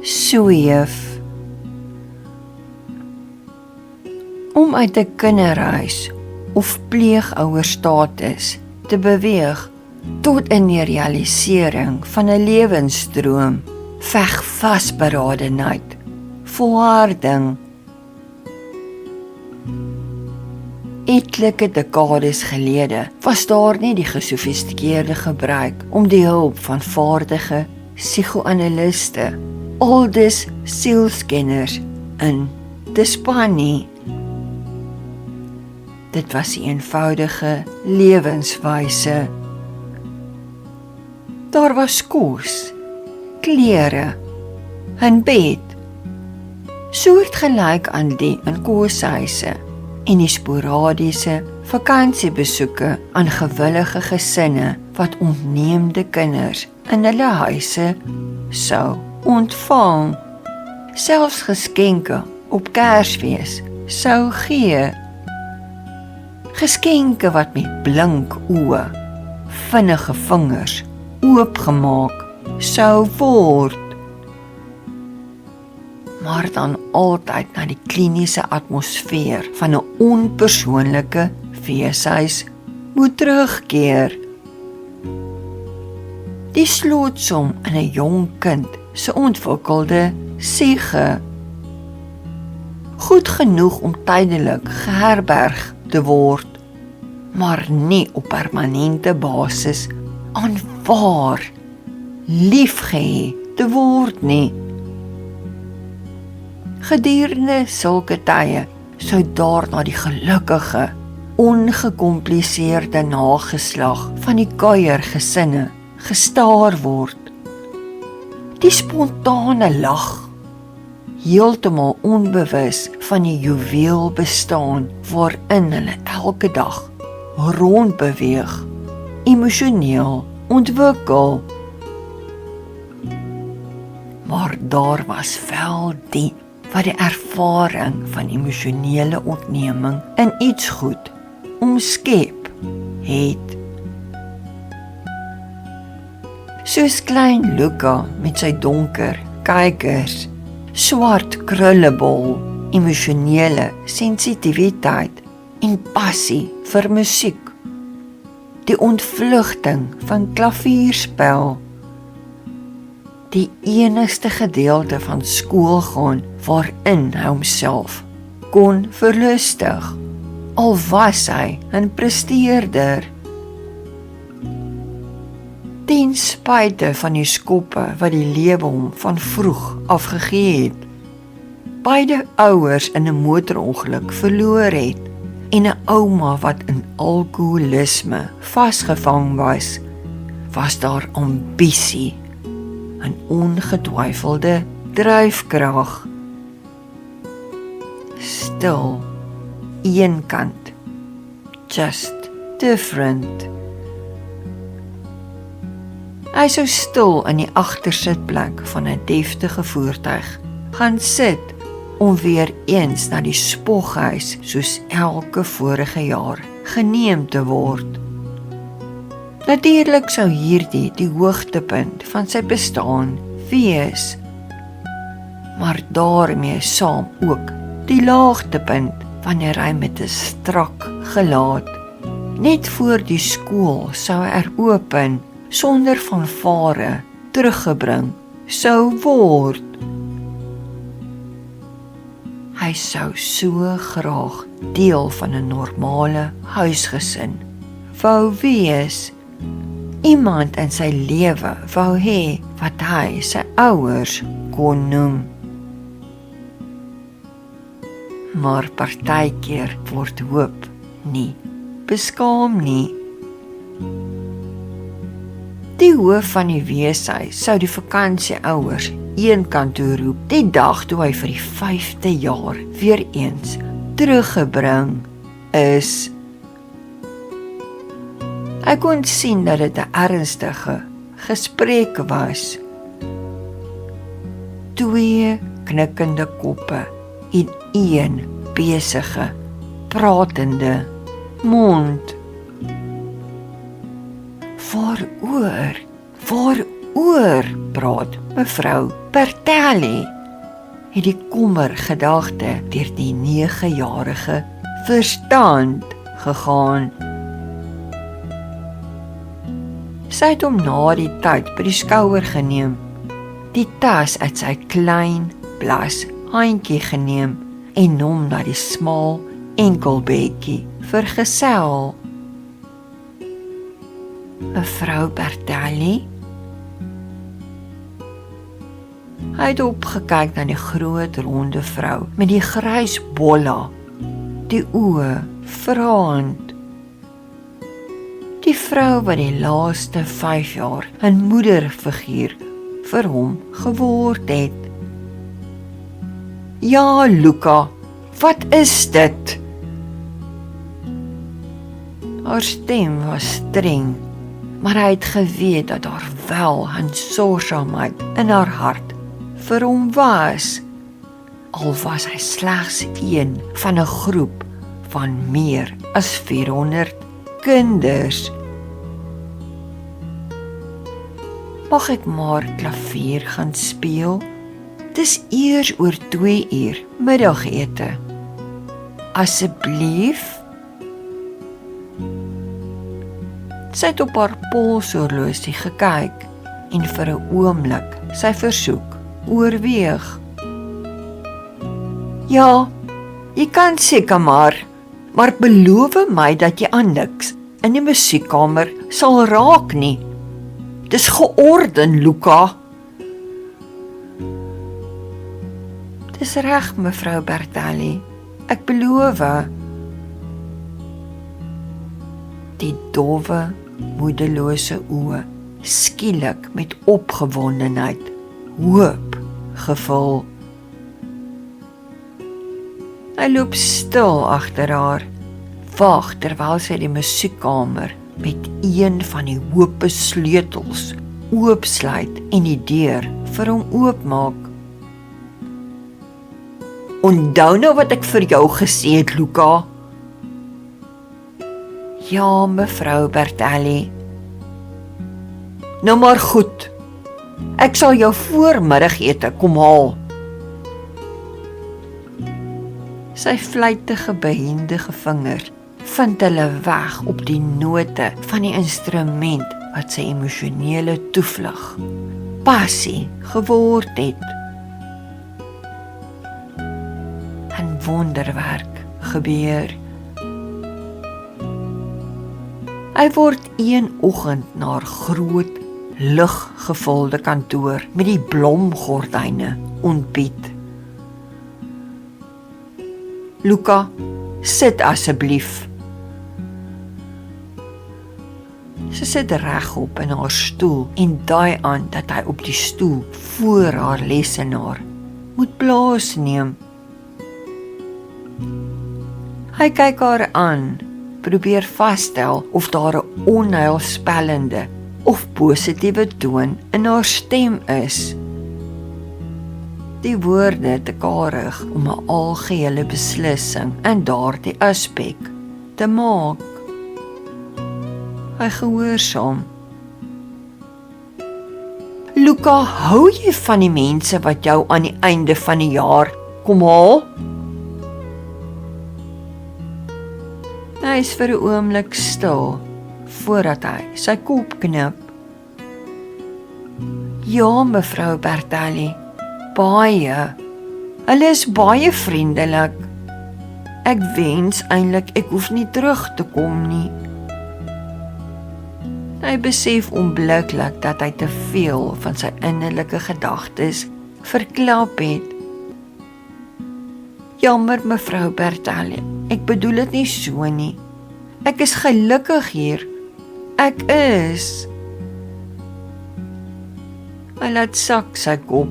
sweef. Om uit 'n kinderhuis of pleegouerstatus te beweeg tot in die realisering van 'n lewensdroom, veg vasberadenheid, volharding. Etlike dekades gelede was daar nie die gesofistikeerde gebruik om die hulp van vaardige psigoanaliste, aldus sielskenners, in te span nie. Dit was 'n eenvoudige lewenswyse. Daar was kos, klere, 'n bed, soortgelyk aan die in koshuise, en die sporadiese vakansiebesoeke aan gewillige gesinne wat ontneemde kinders in hulle huise sou ontvang. Selfs geskenke op Kersfees sou gee. Geskenke wat met blink oë, vinnige vingers, oopgemaak sou word. Maar dan altyd na die kliniese atmosfeer van 'n onpersoonlike feeshuis moet terugkeer. Die slotsom in 'n jong kind se ontwikkelde siege. Goed genoeg om tydelik geherberg te word, maar nie op permanente basis aanvaar, liefgehê te word nie. Gedurende sulke tye sou daarna die gelukkige, ongekompliseerde nageslag van die kuiergesinne gestaar word. Die spontane lag, heeltemal onbewus van die juweel bestaan waarin hulle elke dag rondbeweeg, emosioneel ontwikkel. Maar daar was wel die wat die ervaring van emosionele ontneming in iets goed omskep het. Soos klein Luka met sy donker kykers, swart krullebol, emosionele sensitiwiteit en passie vir musiek, die ontvlugting van klavierspel, die enigste gedeelte van skoolgaan waarin hy homself kon verlustig, al was hy 'n presteerder. Ten spyte van die skoppe wat die lewe hom van vroeg afgegee het, beide ouers in 'n motorongeluk verloor het en 'n ouma wat in alkoholisme vasgevang was daar ambisie, 'n ongetwyfelde dryfkrag. Stil, eenkant, just different. Hy sou stil in die agtersitplek van 'n deftige voertuig gaan sit om weer eens na die spoghuis soos elke vorige jaar geneem te word. Natuurlik sou hierdie die hoogtepunt van sy bestaan wees, maar daarmee saam ook die laagtepunt wanneer hy met 'n strak gelaat net voor die skool sou heropen sonder fanfare teruggebring sou word. Hy sou so graag deel van 'n normale huisgesin wou wees. Iemand in sy lewe wou hê wat hy sy ouers kon noem. Maar partykeer word hoop nie beskaam nie. Die hoof van die weeshuis sou die vakansieouers eenkant toe roep die dag toe hy vir die 5de jaar weer eens teruggebring is. Hy kon sien dat dit 'n ernstige gesprek was. 2 knikkende koppe en 1 besige, pratende mond. Waaroor praat mevrou Bertelli het die kommergedagte deur die 9-jarige verstand gegaan. Sy het hom na die tyd by die skouer geneem, die tas uit sy klein, blas handjie geneem en hom na die smal enkelbedjie vergesel. Mevrou Bertelli? Hy het opgekyk na die groot ronde vrou met die grys bolla, die oë vraend. Die vrou wat die laaste 5 jaar 'n moederfiguur vir hom geword het. Ja, Luka, wat is dit? Haar stem was streng, maar hy het geweet dat daar wel 'n sorgsaamheid in haar hart vir hom was, al was hy slegs een van 'n groep van meer as 400 kinders. Mag ek maar klavier gaan speel? Dis eers oor 2 uur middagete. Asseblief? Sy het op haar polshorlosie gekyk en vir 'n oomblik sy versoek oorweeg. Ja, jy kan seker maar beloof my dat jy aan niks in die musiekkamer sal raak nie. Dis georden, Luka. Dis reg, mevrou Bertelli. Ek beloof. Die dowwe, moedelose oë, skielik met opgewondenheid, hoop gevul. Hy loop stil agter haar, wag terwyl sy die musiekkamer met een van die hoope sleutels oopsluit en die deur vir hom oopmaak. Onthou nou wat ek vir jou gesê het, Luka? Ja, mevrou Bertelli. Nou maar goed. Ek sal jou voor middagete kom haal. Sy vlytige, behendige vingers vind hulle weg op die note van die instrument wat sy emosionele toevlug, passie geword het. 'n wonderwerk gebeur. Hy word een oggend na haar groot, liggevulde kantoor met die blomgordyne ontbied. Luka, sit asseblief. Sy sit regop in haar stoel en dui aan dat hy op die stoel voor haar lesenaar moet plaasneem. Hy kyk haar aan, probeer vasstel of daar 'n onheilspellende of positiewe toon in haar stem is. Die woorde te karig om 'n algehele beslissing in daardie aspek te maak. Hy gehoorsaam. Luka, hou jy van die mense wat jou aan die einde van die jaar kom haal? Hy is vir 'n oomblik stil, voordat hy sy kop knip. Ja, mevrou Bertelli, baie. Hulle is baie vriendelik. Ek wens eintlik ek hoef nie terug te kom nie. Hy besef onmiddellik dat hy te veel van sy innerlike gedagtes verklap het. Jammer, mevrou Bertelli, ek bedoel dit nie so nie. Ek is gelukkig hier. Ek is. Hy laat sak sy kop.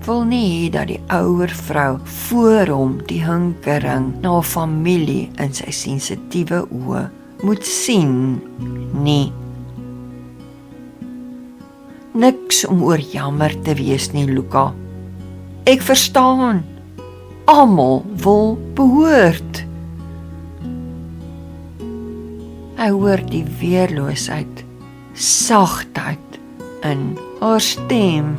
Wil nie hê dat die ouer vrou voor hom die hinkering na haar familie in sy sensitiewe oë moet sien nie. Niks om oor jammer te wees nie, Luka. Ek verstaan. Almal wil behoort. Hy hoor die weerloosheid, sagtheid in haar stem.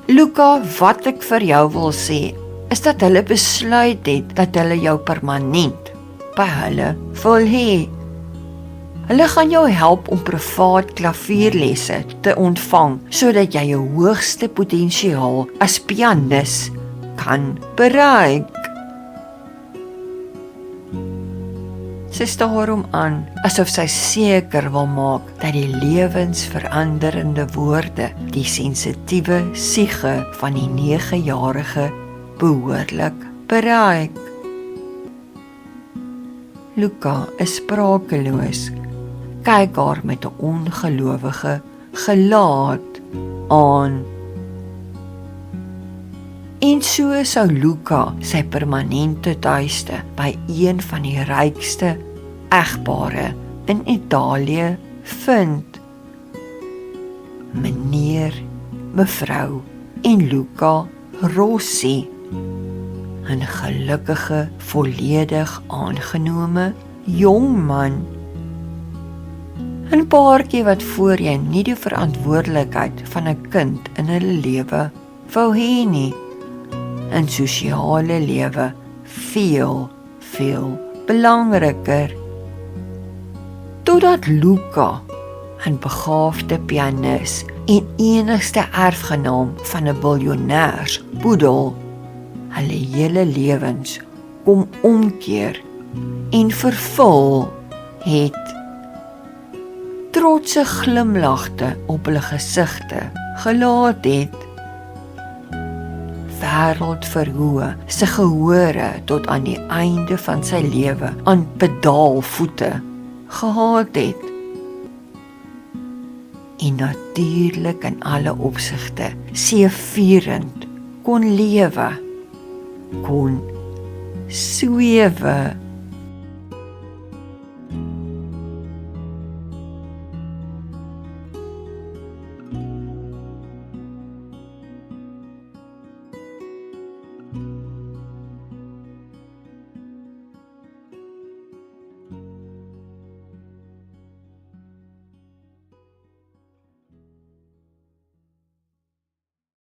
Luka, wat ek vir jou wil sê, is dat hulle besluit het dat hulle jou permanent by hulle wil hê. Hulle gaan jou help om privaat klavierlesse te ontvang, sodat jy jou hoogste potensiaal as pianis kan bereik. Sy staar hom aan, asof sy seker wil maak dat die lewensveranderende woorde die sensitiewe siege van die 9-jarige behoorlik bereik. Luka is sprakeloos, kyk haar met 'n ongelowige gelaat aan. En so sou Luka sy permanente tuiste by een van die rykste egpare in Italië vind. Meneer, mevrou en Luca Rossi, 'n gelukkige, volledig aangenome jong man. 'n paartjie wat voorheen nie die verantwoordelikheid van 'n kind in hulle lewe wou hê nie. 'n sosiale lewe veel belangriker. Totdat Luca, 'n begaafde pianis en enigste erfgenaam van 'n biljonêrsboedel, hulle hele lewens kom omkeer en vervul het. Trotse glimlagte op hulle gesigte gelaat het. Wêreldverhoë se gehore tot aan die einde van sy lewe aan pedaalvoete gehad het. En natuurlik in alle opsigte seëvierend kon lewe, kon swewe.